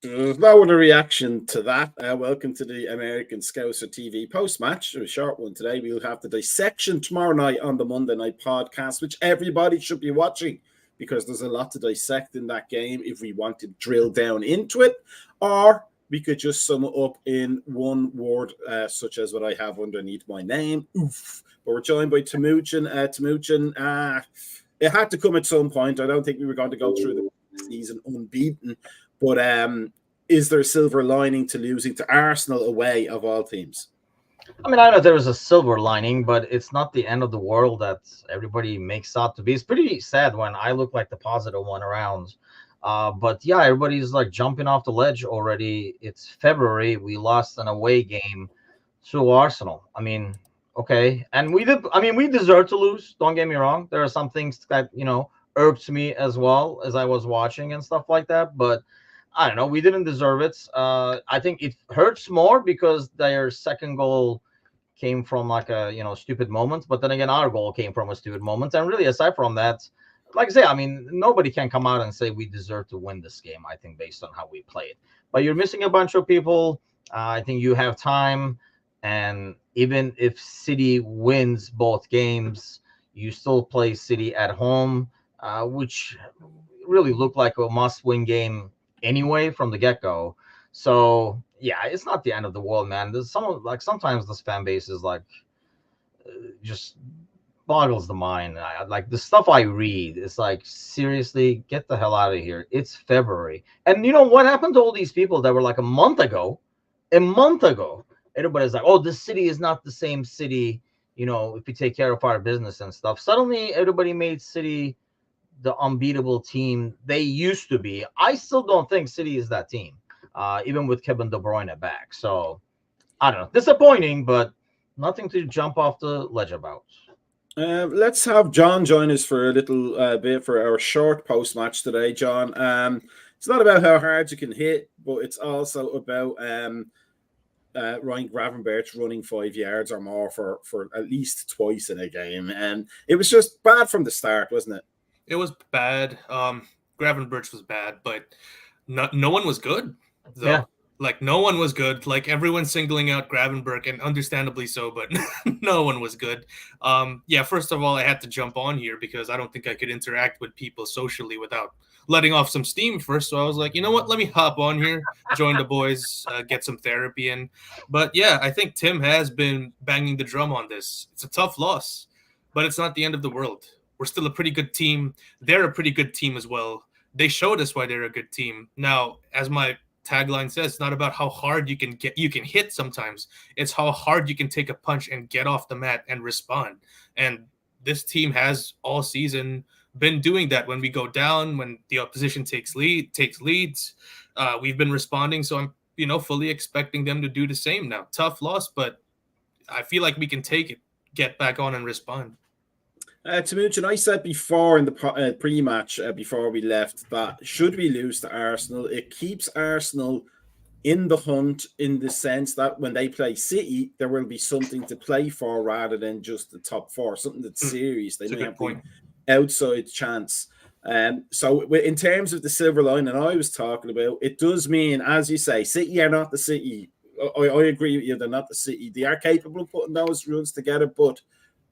There's no other reaction to that. Welcome to the American Scouser TV post-match. A short one today. We'll have the dissection tomorrow night on the Monday night podcast, which everybody should be watching because there's a lot to dissect in that game if we want to drill down into it. Or we could just sum it up in one word, such as what I have underneath my name. Oof. But we're joined by Timuchin. It had to come at some point. I don't think we were going to go through the season unbeaten. But is there a silver lining to losing to Arsenal away of all teams? I mean, I know there is a silver lining, but it's not the end of the world that everybody makes out to be. It's pretty sad when I look like the positive one around. But yeah, everybody's like jumping off the ledge already. It's February. We lost an away game to Arsenal. I mean, okay. And we deserve to lose. Don't get me wrong. There are some things that, irked me as well as I was watching and stuff like that. But I don't know. We didn't deserve it. I think it hurts more because their second goal came from like a, stupid moment. But then again, our goal came from a stupid moment. And really, aside from that, like I say, I mean, nobody can come out and say we deserve to win this game, I think, based on how we played. But you're missing a bunch of people. I think you have time. And even if City wins both games, you still play City at home, which really looked like a must-win game anyway from the get-go. So yeah, it's not the end of the world, man. There's sometimes this fan base is like just boggles the mind. Like the stuff I read, it's like, seriously, get the hell out of here. It's February. And you know what happened to all these people that were like a month ago, everybody's like, oh, this city is not the same city, if we take care of our business and stuff. Suddenly everybody made City the unbeatable team they used to be. I still don't think City is that team, even with Kevin De Bruyne back. So I don't know, disappointing, but nothing to jump off the ledge about. Let's have John join us for a little bit for our short post-match today, John. It's not about how hard you can hit, but it's also about Ryan Gravenberch running 5 yards or more for at least twice in a game. And it was just bad from the start, wasn't it? It was bad. Gravenberch was bad, but no one was good, though. Yeah. Like, no one was good. Like, everyone's singling out Gravenberch, and understandably so, but no one was good. Yeah, first of all, I had to jump on here because I don't think I could interact with people socially without letting off some steam first. So I was like, you know what? Let me hop on here, join the boys, get some therapy in. But yeah, I think Tim has been banging the drum on this. It's a tough loss, but it's not the end of the world. We're still a pretty good team. They're a pretty good team as well. They showed us why they're a good team. Now, as my tagline says, it's not about how hard you can hit sometimes. It's how hard you can take a punch and get off the mat and respond. And this team has all season been doing that. When we go down, when the opposition takes leads, we've been responding. So I'm, fully expecting them to do the same now. Tough loss, but I feel like we can take it, get back on and respond. Timuchin, I said before in the pre-match, before we left, that should we lose to Arsenal, it keeps Arsenal in the hunt in the sense that when they play City, there will be something to play for rather than just the top four, something that's serious. They may have an outside chance. So in terms of the silver lining I was talking about, it does mean, as you say, City are not the City. I agree with you, they're not the City. They are capable of putting those runs together, but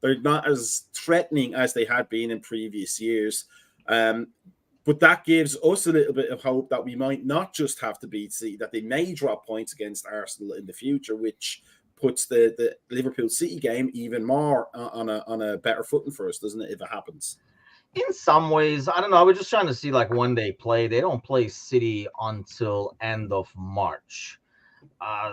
they're not as threatening as they had been in previous years. But that gives us a little bit of hope that we might not just have to beat City, that they may drop points against Arsenal in the future, which puts the Liverpool City game even more on a better footing for us, doesn't it, if it happens? In some ways, I don't know. I was just trying to see like when they play. They don't play City until end of March.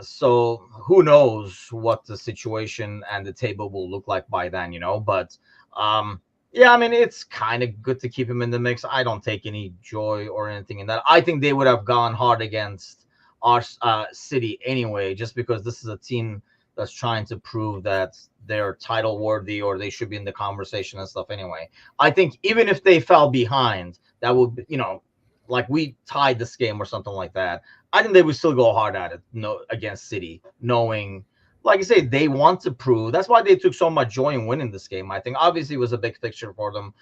So who knows what the situation and the table will look like by then, but yeah, I mean, it's kind of good to keep him in the mix. I don't take any joy or anything in that. I think they would have gone hard against our City anyway, just because this is a team that's trying to prove that they're title worthy or they should be in the conversation and stuff anyway. I think even if they fell behind, that would, like we tied this game or something like that, I think they would still go hard at it against City, knowing like you say, they want to prove. That's why they took so much joy in winning this game. I think obviously it was a big fixture for them.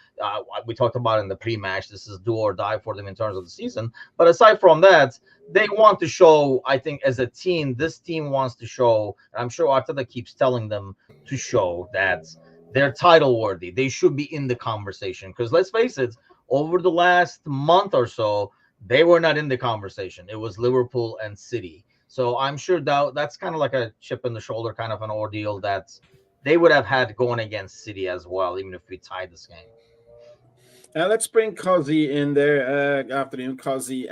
We talked about it in the pre-match. This is do or die for them in terms of the season. But aside from that, they want to show, I think, as a team, this team wants to show, and I'm sure Arteta keeps telling them to show that they're title worthy. They should be in the conversation. Because let's face it, over the last month or so, they were not in the conversation. It was Liverpool and City. So I'm sure that's kind of like a chip in the shoulder, kind of an ordeal that they would have had going against City as well, even if we tied this game. Let's bring Cozzy in there. Afternoon, Cozzy.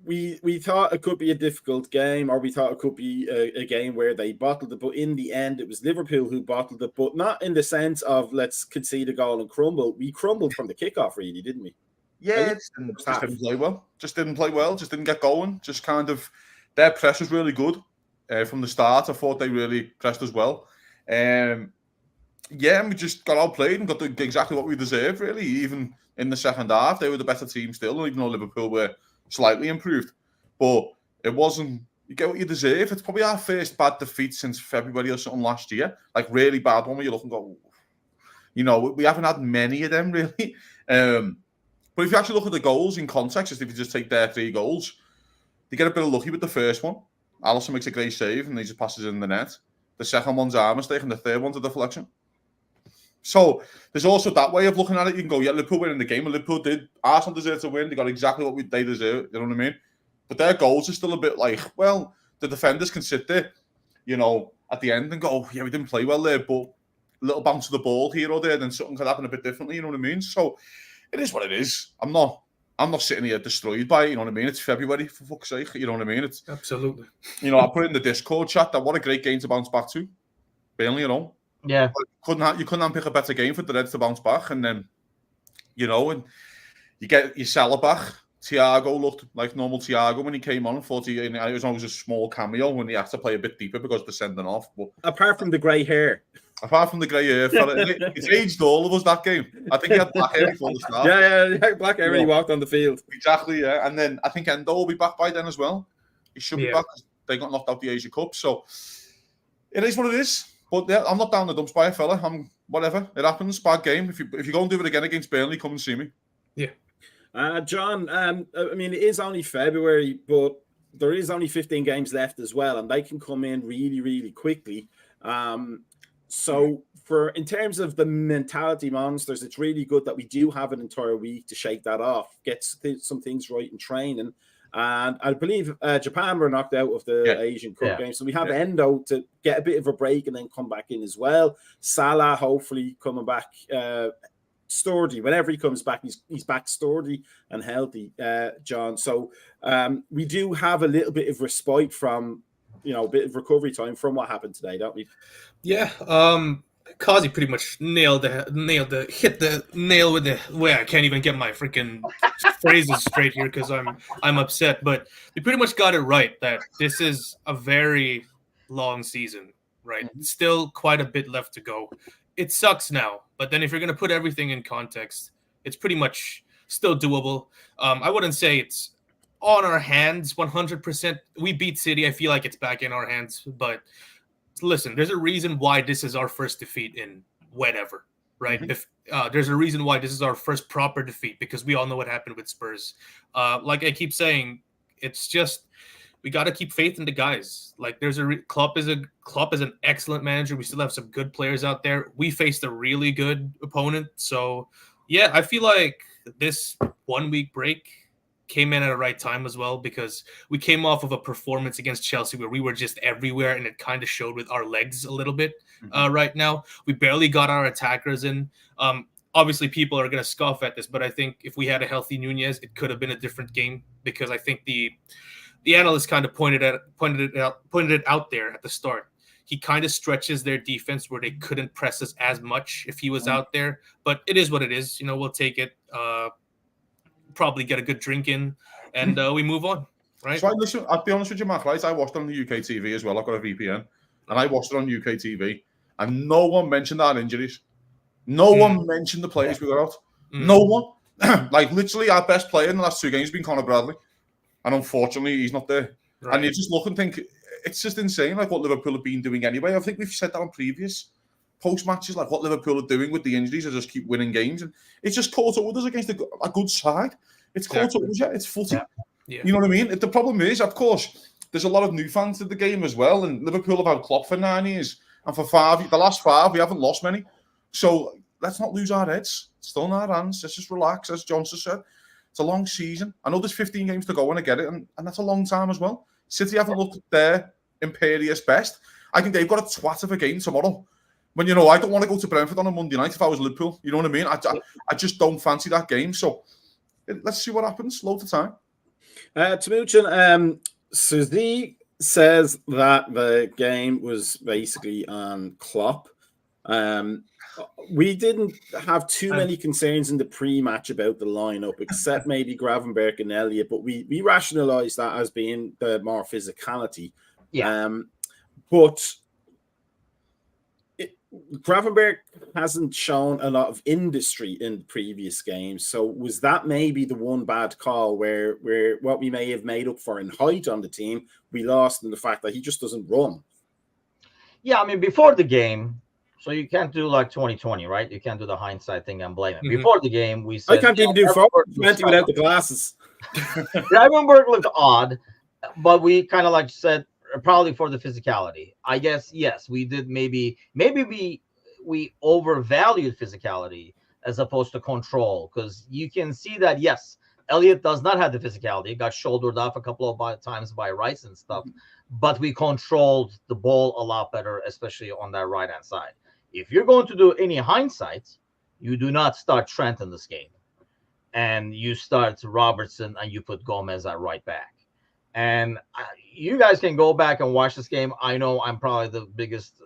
We thought it could be a difficult game, or we thought it could be a game where they bottled it, but in the end, it was Liverpool who bottled it, but not in the sense of let's concede a goal and crumble. We crumbled from the kickoff, really, didn't we? Yeah, just didn't play well. Just didn't get going. Just kind of, their press was really good from the start. I thought they really pressed as well. And we just got outplayed and got exactly what we deserved, really. Even in the second half, they were the better team still, even though Liverpool were slightly improved. But it wasn't, you get what you deserve. It's probably our first bad defeat since February or something last year. Like, really bad one where you look and go, we haven't had many of them, really. But if you actually look at the goals in context, if you just take their 3 goals, they get a bit of lucky with the first one. Alisson makes a great save and he just passes it in the net. The second one's our mistake and the third one's a deflection. So there's also that way of looking at it. You can go, Liverpool winning the game, and Liverpool did. Arsenal deserved to win. They got exactly what they deserve. You know what I mean? But their goals are still a bit like, well, the defenders can sit there, at the end and go, we didn't play well there, but a little bounce of the ball here or there, then something could happen a bit differently. You know what I mean? So it is what it is. I'm not sitting here destroyed by it, you know what I mean? It's February, for fuck's sake, you know what I mean? It's absolutely. I put it in the Discord chat that what a great game to bounce back to. Burnley, Yeah. You couldn't pick a better game for the Reds to bounce back, and then, and you get your Salah back. Thiago looked like normal Thiago when he came on. I thought it was always a small cameo when he had to play a bit deeper because they're sending off. But apart from the grey hair. Apart from the grey hair, it's aged all of us that game. I think he had black hair before the start. Yeah, black hair when he walked on the field. Exactly, yeah. And then I think Endo will be back by then as well. He should be back. They got knocked out the Asia Cup. So it is what it is. But yeah, I'm not down the dumps by a fella. I'm whatever. It happens. Bad game. If you go and do it again against Burnley, come and see me. Yeah. John, I mean, it is only February, but there is only 15 games left as well, and they can come in really, really quickly. So in terms of the mentality monsters, it's really good that we do have an entire week to shake that off, get some things right in training. And I believe Japan were knocked out of the Asian Cup game. So we have Endo to get a bit of a break and then come back in as well. Salah hopefully coming back sturdy. Whenever he comes back, he's back sturdy and healthy, John. So we do have a little bit of respite from, a bit of recovery time from what happened today, don't we? Yeah. Kazi pretty much hit the nail with the way I can't even get my freaking phrases straight here because I'm upset. But they pretty much got it right that this is a very long season, right? Mm-hmm. Still quite a bit left to go. It sucks now, but then if you're gonna put everything in context, it's pretty much still doable. I wouldn't say it's on our hands 100%. We beat City. I feel like it's back in our hands, but listen, there's a reason why this is our first defeat in whatever, right? Mm-hmm. If there's a reason why this is our first proper defeat because we all know what happened with Spurs. Like I keep saying, it's just we got to keep faith in the guys. Like Klopp is an excellent manager. We still have some good players out there. We faced a really good opponent, so yeah, I feel like this 1 week break came in at the right time as well because we came off of a performance against Chelsea where we were just everywhere and it kind of showed with our legs a little bit right now. We barely got our attackers in. Obviously, people are going to scoff at this, but I think if we had a healthy Nunez, it could have been a different game because I think the analysts kind of pointed it out there at the start. He kind of stretches their defense where they couldn't press us as much if he was out there, but it is what it is. We'll take it. Probably get a good drink in, and we move on, right? So listen, I'll be honest with you, Matt, right? I watched it on the UK TV as well. I've got a VPN, and I watched it on UK TV, and no one mentioned our injuries. No one mentioned the players we got out. No one. Like, literally, our best player in the last 2 games has been Conor Bradley, and unfortunately, he's not there. Right. And you just look and think, it's just insane, like what Liverpool have been doing anyway. I think we've said that on previous post matches, like what Liverpool are doing with the injuries are just keep winning games, and it's just caught up with us against a good side. It's caught up with you. It's footy. Yeah. You know what I mean? The problem is, of course, there's a lot of new fans to the game as well, and Liverpool have had Klopp for 9 years, and for the last 5, we haven't lost many. So let's not lose our heads. It's still in our hands. Let's just relax, as Johnson said. It's a long season. I know there's 15 games to go, and I get it, and that's a long time as well. City haven't looked their imperious best. I think they've got a twat of a game tomorrow. When, I don't want to go to Brentford on a Monday night if I was Liverpool. You know what I mean? I just don't fancy that game. So let's see what happens. Loads of time. Timuchin, Suzy says that the game was basically on Klopp. We didn't have too many concerns in the pre-match about the lineup, except maybe Gravenberch and Elliott, but we rationalised that as being the more physicality. Yeah. But Gravenberch hasn't shown a lot of industry in previous games, so was that maybe the one bad call where what we may have made up for in height on the team, we lost in the fact that he just doesn't run? Yeah, I mean, before the game, so you can't do like 2020, right? You can't do the hindsight thing and blame it. Mm-hmm. Before the game, we said... I can't even do 420 without the glasses. Gravenberch looked odd, but we kind of like said, probably for the physicality. I guess, yes, we did maybe we overvalued physicality as opposed to control, because you can see that, yes, Elliott does not have the physicality. He got shouldered off a couple of times by Rice and stuff, but we controlled the ball a lot better, especially on that right-hand side. If you're going to do any hindsight, you do not start Trent in this game, and you start Robertson and you put Gomez at right back. And you guys can go back and watch this game. I know I'm probably the biggest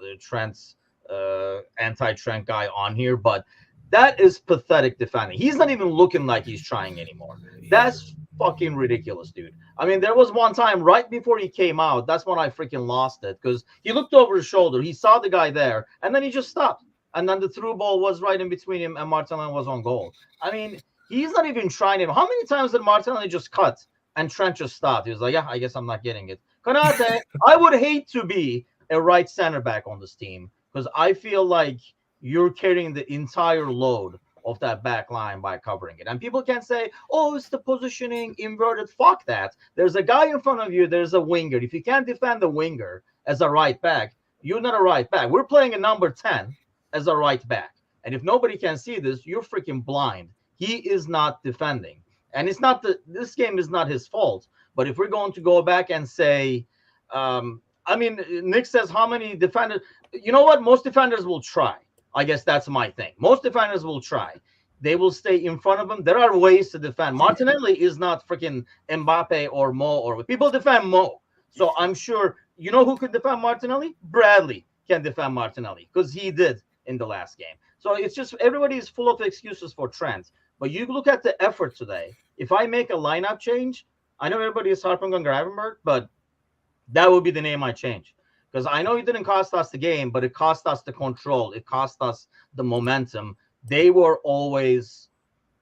anti-Trent guy on here, but that is pathetic defending. He's not even looking like he's trying anymore. That's fucking ridiculous, dude. I mean, there was one time right before he came out, that's when I freaking lost it, because he looked over his shoulder, he saw the guy there, and then he just stopped. And then the through ball was right in between him, and Martinelli was on goal. I mean, he's not even trying him. How many times did Martinelli just cut and Trent just stopped? He was like, yeah, I guess I'm not getting it. Konate, I would hate to be a right center back on this team, because I feel like you're carrying the entire load of that back line by covering it. And people can say, oh, it's the positioning, inverted. Fuck that. There's a guy in front of you. There's a winger. If you can't defend the winger as a right back, you're not a right back. We're playing a number 10 as a right back. And if nobody can see this, you're freaking blind. He is not defending. And it's not this game is not his fault. But if we're going to go back and say, I mean, Nick says how many defenders, you know what? Most defenders will try. I guess that's my thing. Most defenders will try. They will stay in front of him. There are ways to defend. Martinelli is not freaking Mbappe or Mo, or people defend Mo. So I'm sure, you know who could defend Martinelli? Bradley can defend Martinelli, because he did in the last game. So it's just everybody is full of excuses for Trent. But you look at the effort today. If I make a lineup change, I know everybody is harping on Gravenberch, but that would be the name I change. Because I know it didn't cost us the game, but it cost us the control. It cost us the momentum. They were always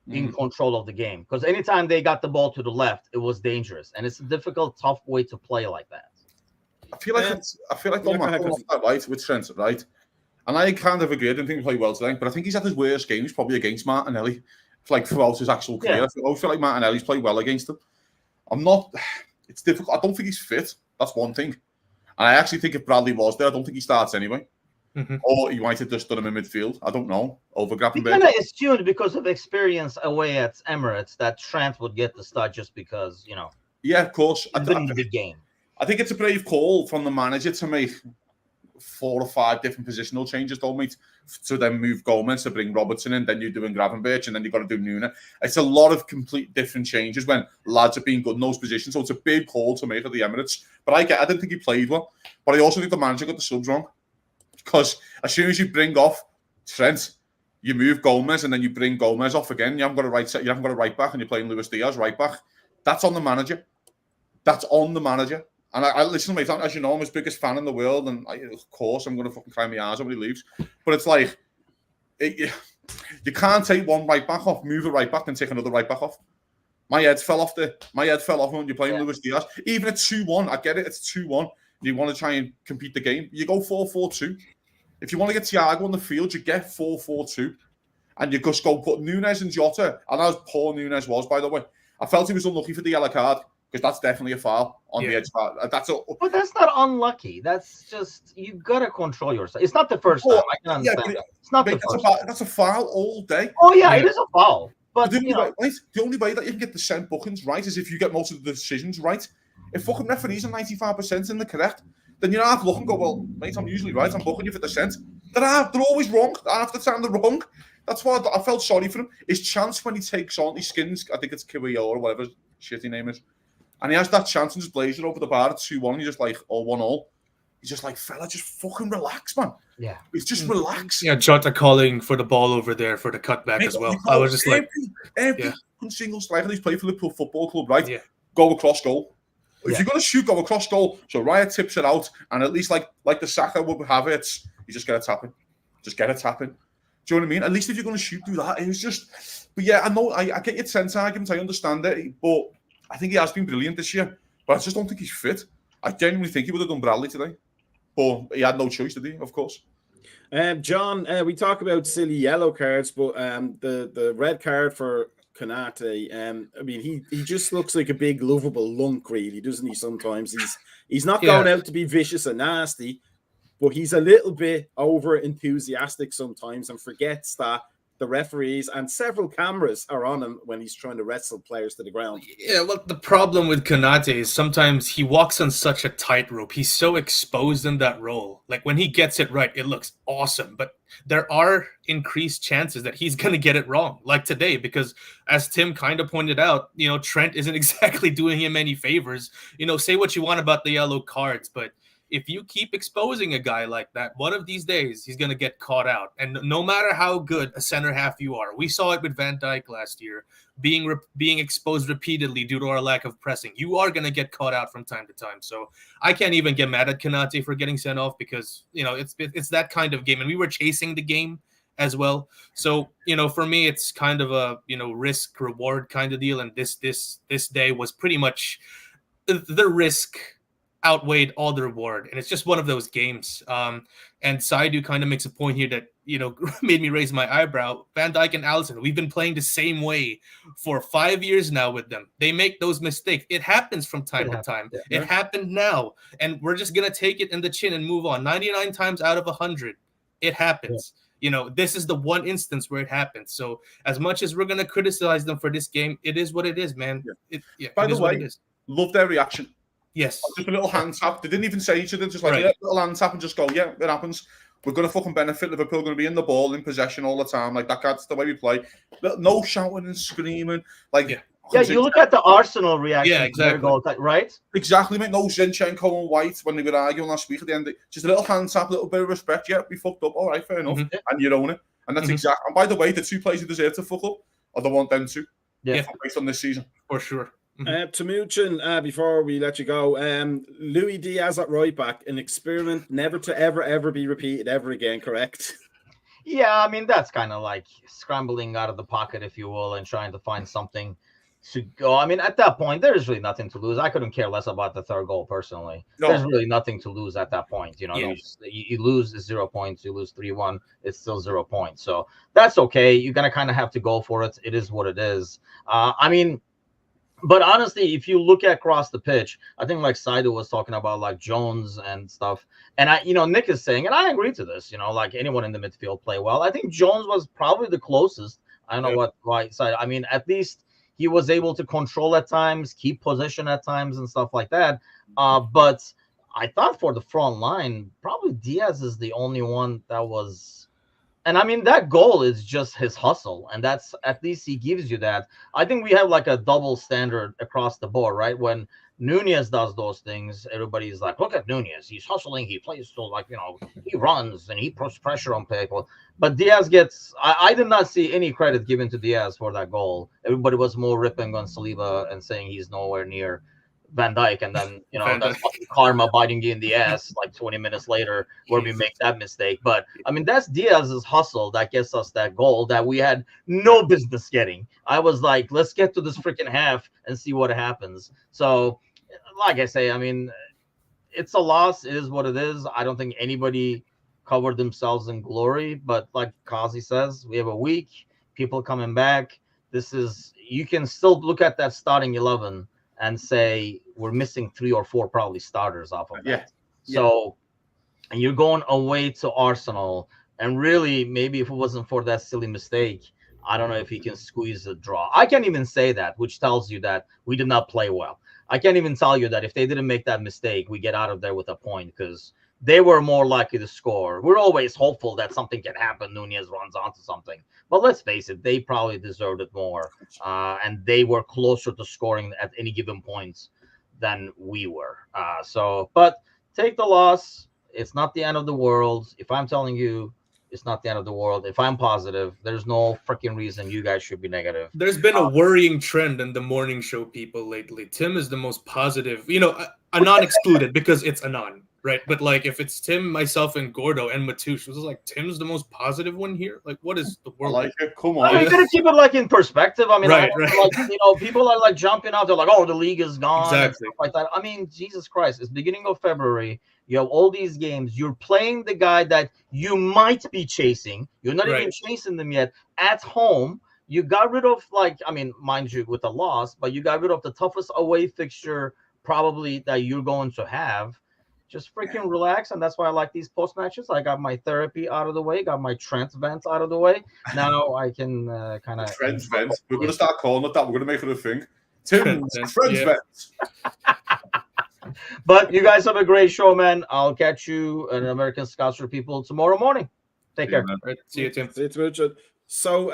in control of the game. Because anytime they got the ball to the left, it was dangerous. And it's a difficult, tough way to play like that. I feel like right with Trent, right? And I kind of agree. I didn't think he played well today, but I think he's had his worst games probably against Martinelli, like throughout his actual career. Yeah. I feel like Martinelli's played well against him. It's difficult. I don't think he's fit. That's one thing. And I actually think if Bradley was there, I don't think he starts anyway. Or he might have just done him in midfield. I don't know. Over Gravenberch. We kind of assumed because of experience away at Emirates that Trent would get the start just because, you know. Yeah, of course. The game. I think it's a brave call from the manager to make 4 or 5 different positional changes, don't we? To then move Gomez to bring Robertson in, then you're doing Gravenberch, and then you've got to do Nuna. It's a lot of complete different changes when lads are being good in those positions. So it's a big call to make at the Emirates. But I didn't think he played well. But I also think the manager got the subs wrong. Because as soon as you bring off Trent, you move Gomez, and then you bring Gomez off again. You haven't got a right back, and you're playing Luis Diaz right back. That's on the manager. That's on the manager. And I listen to me, as you know, I'm his biggest fan in the world, and of course I'm going to fucking cry my eyes when he leaves. But it's like, you can't take one right back off, move a right back, and take another right back off. My head fell off when you're playing Luis Diaz. Even at 2-1, I get it, it's 2-1. you want to try and compete the game, you go 4-4-2. If you want to get Thiago on the field, you get 4-4-2. And you just go put Nunes and Jota. And as poor Nunes was, by the way, I felt he was unlucky for the yellow card because that's definitely a foul on the edge. But that's not unlucky. That's just, you've got to control yourself. It's not the first time. I can understand. It's not the first time. That's a foul all day. Oh, yeah, it is a foul. But the only way that you can get the cent bookings right is if you get most of the decisions right. If fucking referees are 95% in the correct, then you don't have to look and go, well, mate, I'm usually right. I'm booking you for the cent. They're always wrong. Half the time they're wrong. That's why I felt sorry for him. His chance when he takes on, he skins, I think it's Kiwiyo or whatever his shitty name is. And he has that chance in his blazer over the bar at 2-1. He's just like, 1-0. He's just like, fella, just fucking relax, man. Yeah. He's just relax. Yeah, Jota calling for the ball over there for the cutback as well. I was just every single striker he's played for Liverpool Football Club, right? Yeah. Go across goal. If you're going to shoot, go across goal. So Raya tips it out. And at least like the Saka would have it, you just get a tapping. Just get a tapping. Do you know what I mean? At least if you're going to shoot, do that. It was just, but yeah, I know, I get your sense argument, I understand it, but I think he has been brilliant this year. But I just don't think he's fit. I genuinely think he would have done Bradley today, but he had no choice, did he? Of course. John, we talk about silly yellow cards, but the red card for Konate, I mean, he just looks like a big lovable lunk, really, doesn't he? Sometimes he's not going out to be vicious and nasty. But he's a little bit over enthusiastic sometimes and forgets that the referees and several cameras are on him when he's trying to wrestle players to the ground. Yeah, well, the problem with Konate is sometimes he walks on such a tightrope. He's so exposed in that role. Like when he gets it right, it looks awesome. But there are increased chances that he's going to get it wrong, like today, because as Tim kind of pointed out, Trent isn't exactly doing him any favors. Say what you want about the yellow cards, but if you keep exposing a guy like that, one of these days he's going to get caught out. And no matter how good a center half you are, we saw it with Van Dijk last year, being exposed repeatedly due to our lack of pressing. You are going to get caught out from time to time. So I can't even get mad at Konate for getting sent off because, it's that kind of game. And we were chasing the game as well. So, for me, it's kind of a, risk reward kind of deal. And this day was pretty much the risk outweighed all the reward, and it's just one of those games. And Saidu kind of makes a point here that made me raise my eyebrow. Van Dijk and Alisson, we've been playing the same way for 5 years now with them. They make those mistakes. It happens from time to time. It happened now, and we're just gonna take it in the chin and move on. 99 times out of 100, it happens. This is the one instance where it happens. So as much as we're gonna criticize them for this game, it is what it is, man. By the way, love their reaction. Yes. Just a little hand tap. They didn't even say each other, just like a little hand tap and just go, yeah, it happens. We're going to fucking benefit. Liverpool going to be in the ball, in possession all the time. Like, that's the way we play. No shouting and screaming. You look at the Arsenal reaction. Yeah, exactly. Right? Exactly, mate. No Zinchenko and White when they were arguing last week at the end. Just a little hand tap, a little bit of respect. Yeah, we fucked up. All right, fair enough. And you own it. And that's exactly. And by the way, the two players who deserve to fuck up are the one them two. Yeah. Based on this season. For sure. Timuchin, before we let you go, Louis Diaz at right back, an experiment never to ever be repeated ever again, correct? Yeah, I mean, that's kind of like scrambling out of the pocket, if you will, and trying to find something to go. I mean, at that point, there's really nothing to lose. I couldn't care less about the third goal, personally. No. There's really nothing to lose at that point. You lose, it's 0 points. You lose 3-1, it's still 0 points. So that's okay. You're going to kind of have to go for it. It is what it is. But honestly, if you look across the pitch, I think like Saidu was talking about like Jones and stuff. And Nick is saying, and I agree to this, like anyone in the midfield play well. I think Jones was probably the closest. I don't know why side. I mean, at least he was able to control at times, keep position at times and stuff like that. But I thought for the front line, probably Diaz is the only one that was. And I mean, that goal is just his hustle. And that's, at least he gives you that. I think we have like a double standard across the board, right? When Nunez does those things, everybody's like, look at Nunez. He's hustling. He plays so he runs and he puts pressure on people. But Diaz gets, I did not see any credit given to Diaz for that goal. Everybody was more ripping on Saliba and saying he's nowhere near Van Dijk, and then that's karma biting you in the ass like 20 minutes later where we make that mistake. But I mean, that's Diaz's hustle that gets us that goal that we had no business getting. I was like, let's get to this freaking half and see what happens. So like I say, I mean, it's a loss. It is what it is. I don't think anybody covered themselves in glory, but like Kazi says, we have a week. People coming back. You can still look at that starting 11 and say we're missing 3 or 4 probably starters off of that. So, and you're going away to Arsenal, and really, maybe if it wasn't for that silly mistake, I don't know if he can squeeze a draw. I can't even say that, which tells you that we did not play well. I can't even tell you that if they didn't make that mistake, we get out of there with a point, because they were more likely to score. We're always hopeful that something can happen. Nunez runs onto something. But let's face it, they probably deserved it more. And they were closer to scoring at any given points than we were. But take the loss. It's not the end of the world. If I'm telling you, it's not the end of the world. If I'm positive, there's no freaking reason you guys should be negative. There's been a worrying trend in the morning show people lately. Tim is the most positive. Anon excluded because it's Anon, right? But like, if it's Tim, myself, and Gordo and Matoush, it was like Tim's the most positive one here. Like, what is the world? I like it. Come on. You gotta keep it like in perspective. I mean, right. Like, people are like jumping out. They're like, "Oh, the league is gone." Exactly. And stuff like that. I mean, Jesus Christ! It's beginning of February. You have all these games. You're playing the guy that you might be chasing. You're not even chasing them yet at home. You got rid of, mind you, with a loss, but you got rid of the toughest away fixture probably that you're going to have. Just freaking relax, and that's why I like these post matches. I got my therapy out of the way, got my Trent vents out of the way. Now I can kind of Trent vents. We're gonna start calling it that. We're gonna make it a thing. Tim's Trent vents. But you guys have a great show, man. I'll catch you and American Scouts for People tomorrow morning. Take care. Right. See you, Tim. It's Richard. So,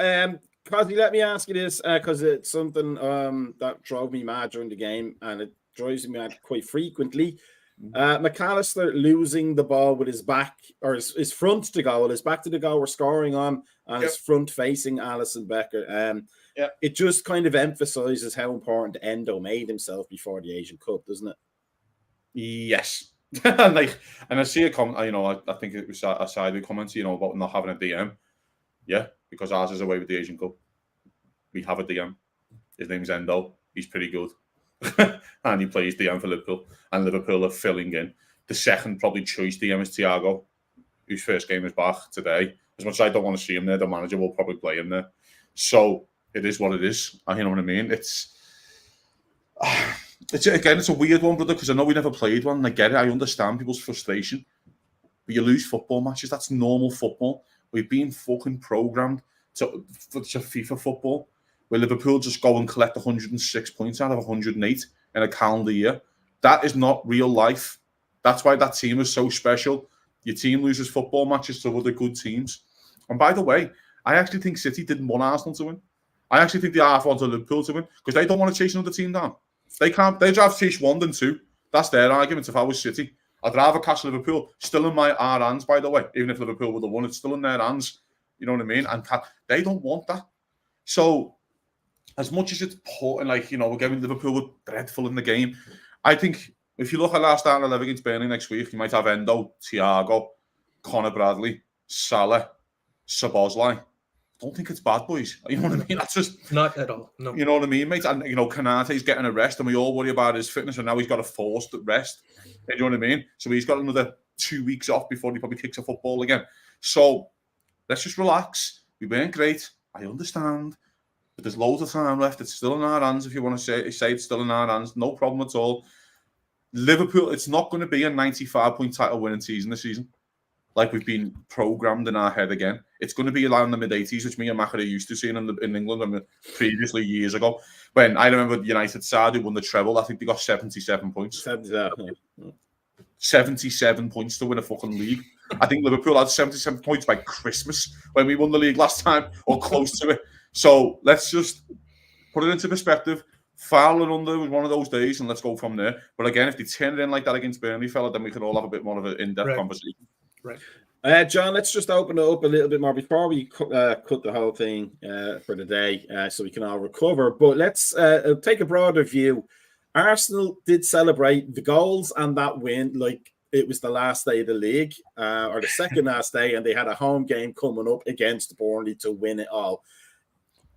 Cosby, let me ask you this, because it's something that drove me mad during the game, and it drives me mad quite frequently. McAllister losing the ball with his back, or his front to goal, his back to the goal we're scoring on, and his front facing Alisson Becker. It just kind of emphasizes how important Endo made himself before the Asian Cup, doesn't it? Yes. And I see a comment, I think it was a side comment, about not having a DM. Yeah, because ours is away with the Asian Cup. We have a DM. His name's Endo. He's pretty good. And he plays DM for Liverpool. And Liverpool are filling in. The second probably choice DM is Thiago, whose first game is back today. As much as I don't want to see him there, the manager will probably play him there. So it is what it is. You know what I mean? It's a weird one, brother, because I know we never played one, and I get it. I understand people's frustration. But you lose football matches. That's normal football. We've been fucking programmed to FIFA football, where Liverpool just go and collect 106 points out of 108 in a calendar year. That is not real life. That's why that team is so special. Your team loses football matches to other good teams. And by the way, I actually think City didn't want Arsenal to win. I actually think they half wanted Liverpool to win, because they don't want to chase another team down. They can't. They'd rather chase 1 than 2. That's their argument. If I was City, I'd rather catch Liverpool. Still in our hands, by the way. Even if Liverpool would have won, it's still in their hands. You know what I mean? And they don't want that. So, as much as it's important, we're getting Liverpool were dreadful in the game. I think if you look at last starting 11 against Burnley next week, you might have Endo, Thiago, Conor Bradley, Salah, Szoboszlai. Don't think it's bad, boys. You know what I mean? That's just not at all. No. You know what I mean, mate? And Kanate's getting a rest, and we all worry about his fitness, and now he's got a forced rest. You know what I mean? So he's got another 2 weeks off before he probably kicks a football again. So let's just relax. We weren't great. I understand. But there's loads of time left. It's still in our hands. If you want to say it's still in our hands, no problem at all. Liverpool, it's not going to be a 95-point title winning season this season, like we've been programmed in our head again. It's going to be around the mid-80s, which me and Mac are used to seeing in England previously years ago. When I remember United side who won the treble, I think they got 77 points. 77 points to win a fucking league. I think Liverpool had 77 points by Christmas when we won the league last time, or close to it. So let's just put it into perspective. Foul and under was one of those days, and let's go from there. But again, if they turn it in like that against Burnley, fella, then we can all have a bit more of an in-depth conversation. Right. John, let's just open it up a little bit more before we cut the whole thing for the day, so we can all recover. But let's take a broader view. Arsenal did celebrate the goals and that win like it was the last day of the league, or the second last day, and they had a home game coming up against Burnley to win it all.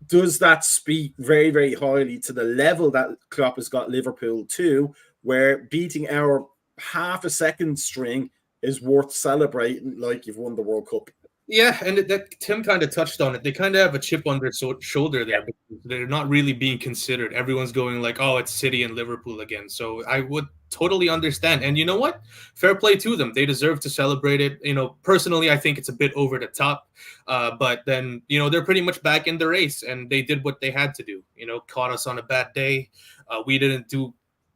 Does that speak very, very highly to the level that Klopp has got Liverpool to, where beating our half a second string is worth celebrating like you've won the World Cup. Yeah, and that Tim kind of touched on it. They kind of have a chip on their shoulder there. Because they're not really being considered. Everyone's going like, oh, it's City and Liverpool again. So I would totally understand. And you know what? Fair play to them. They deserve to celebrate it. Personally, I think it's a bit over the top. But then, they're pretty much back in the race, and they did what they had to do. Caught us on a bad day. We didn't do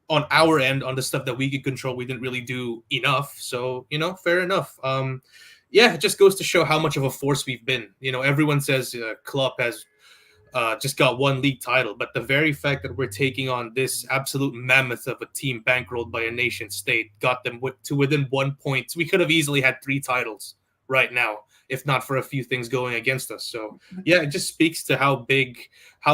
on our end, on the stuff that we could control, we didn't really do enough. So, fair enough. Yeah, it just goes to show how much of a force we've been. Everyone says Klopp has just got one league title, but the very fact that we're taking on this absolute mammoth of a team bankrolled by a nation state got them to within 1 point. We could have easily had 3 titles right now, if not for a few things going against us. So, yeah, it just speaks to how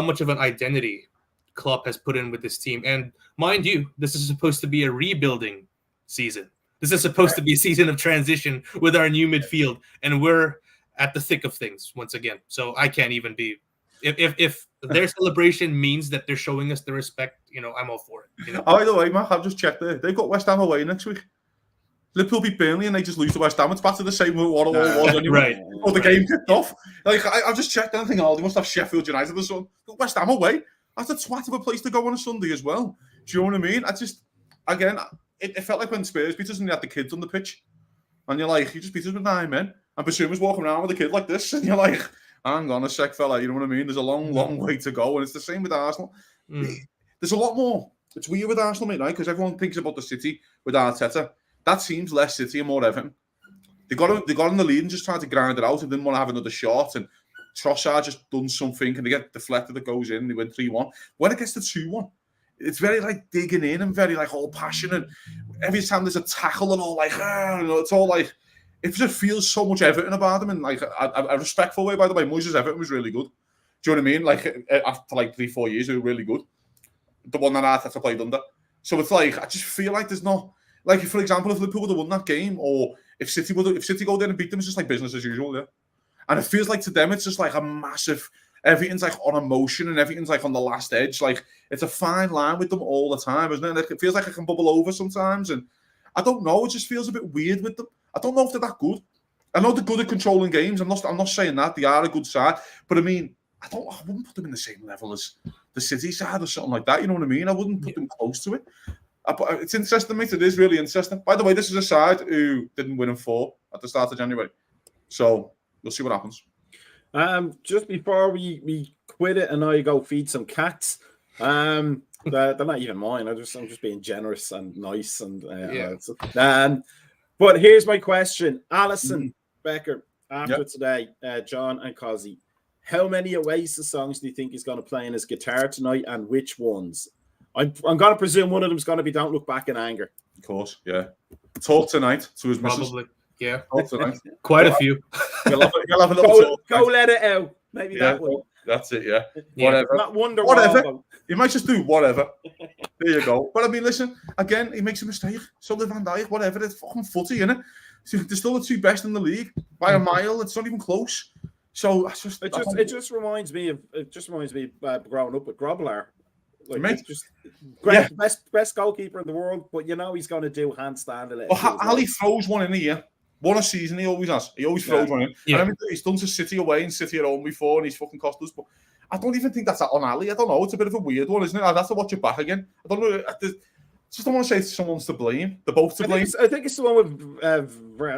much of an identity Klopp has put in with this team. And mind you, this is supposed to be a rebuilding season. This is supposed to be a season of transition with our new midfield, and we're at the thick of things once again. So I can't even be. If their celebration means that they're showing us the respect, I'm all for it. By the way, Matt, I've just checked there. They've got West Ham away next week. Liverpool beat Burnley and they just lose to West Ham. It's back to the same what it all was anyway. Right. Or the game kicked off. I've just checked and I think, they must have Sheffield United or something. West Ham away. That's a twat of a place to go on a Sunday as well. Do you know what I mean? It felt like when Spurs beat us and they had the kids on the pitch. And you're like, you just beat us with 9 men. And Basuma's walking around with a kid like this. And you're like, hang on a sec, fella. You know what I mean? There's a long, long way to go. And it's the same with Arsenal. There's a lot more. It's weird with Arsenal, mate, right? Because everyone thinks about the City with Arteta. That seems less City and more Everton. They got in the lead and just tried to grind it out and didn't want to have another shot. And Trossard just done something and they get deflected that goes in. They win 3-1. When it gets to 2-1, it's very like digging in and very like all passionate. Every time there's a tackle and all like, it's all like, it just feels so much Everton about them in like a respectful way, by the way. Moyes' Everton was really good. Do you know what I mean? Like after like 3-4 years, they were really good. The one that Arteta played under. So it's like, I just feel like there's no, like for example, if Liverpool would have won that game or if City go there and beat them, it's just like business as usual, yeah. And it feels like to them, it's just like a massive, everything's like on emotion and everything's like on the last edge. Like it's a fine line with them all the time, isn't it? Like, it feels like it can bubble over sometimes. And I don't know, it just feels a bit weird with them. I don't know if they're that good. I know they're good at controlling games. I'm not saying that. They are a good side. But I mean, I wouldn't put them in the same level as the City side or something like that. You know what I mean? I wouldn't put them close to it. But it's interesting, mate. It is really interesting. By the way, this is a side who didn't win in 4 at the start of January. So we'll see what happens. Just before we quit it and I go feed some cats, they're not even mine. I'm just being generous and nice and but here's my question, Alison Becker. After today, John and Cozzy, how many Oasis songs do you think he's going to play in his guitar tonight, and which ones? I'm going to presume one of them is going to be "Don't Look Back in Anger." Of course, yeah. Talk tonight to his missus. Probably. Yeah, quite a few. You'll have a little go let it out. Maybe that one. That's it. Yeah. Whatever. Not whatever. You might just do whatever. There you go. But I mean, listen. Again, he makes a mistake. So did Van Dijk. Whatever. It's fucking footy, innit? So they're still the 2 best in the league by a mile. It's not even close. So it just reminds me of growing up with Grobler. Like, mate, just great, best goalkeeper in the world, but he's going to do handstand a little. Well, Ali throws one in a year. One a season, he always has. He always throws one in. Yeah. And I mean, he's done to City away and City at home before, and he's fucking cost us. But I don't even think that's on Ali. I don't know. It's a bit of a weird one, isn't it? I'd have to watch it back again. I don't know. I just don't want to say someone's to blame. They're both to blame. I think it's the one with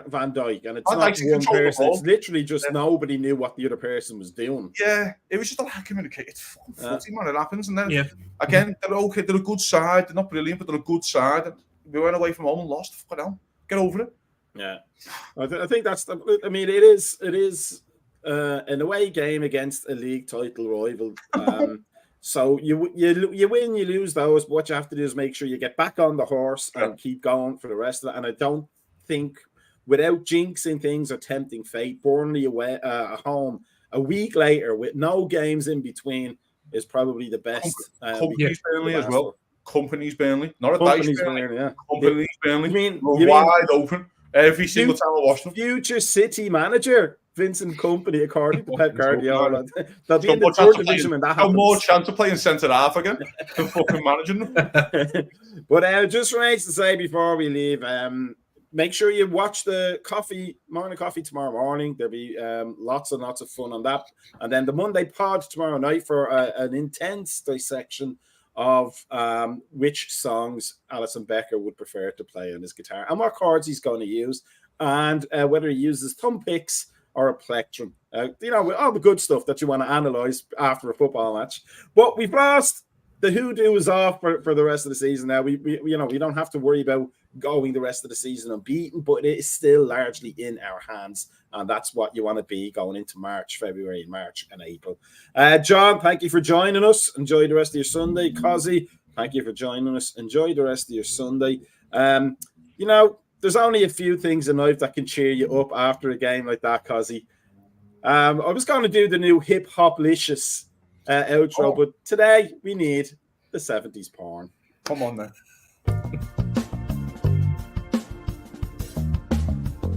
Van Dijk, and it's not one person. It's literally just nobody knew what the other person was doing. Yeah, it was just a lack of communication. It's fucking footy, man. It happens, and then again, they're okay. They're a good side. They're not brilliant, but they're a good side. And we went away from home and lost. Fuck it down. Get over it. Yeah, I think that's the. I mean, it is an away game against a league title rival. So you win, you lose those. But what you have to do is make sure you get back on the horse and keep going for the rest of it. And I don't think, without jinxing things or tempting fate, Burnley away at home a week later with no games in between is probably the best. Company's Burnley as well. Company's Burnley, not a Dice Burnley. Company's Burnley. You mean wide open every single time I watch them. Future City manager convincing company, according to Pep Guardiola. They'll be in more the chance third of division playing- when that got more happens. chance of playing centre half again than fucking managing them. But just remains to say before we leave, make sure you watch the morning coffee tomorrow morning. There'll be lots and lots of fun on that. And then the Monday pod tomorrow night for an intense dissection of which songs Alison Becker would prefer to play on his guitar and what chords he's going to use, and whether he uses thumb picks or a plectrum. With all the good stuff that you want to analyze after a football match. But we've lost. The hoodoo is off for the rest of the season now. We don't have to worry about going the rest of the season unbeaten, but it is still largely in our hands, and that's what you want to be going into February, March, and April. John, thank you for joining us. Enjoy the rest of your Sunday. Cozzy, thank you for joining us. Enjoy the rest of your Sunday. There's only a few things in life that can cheer you up after a game like that, Cozzy. I was going to do the new hip hop licious outro, but today we need the 70s porn. Come on then.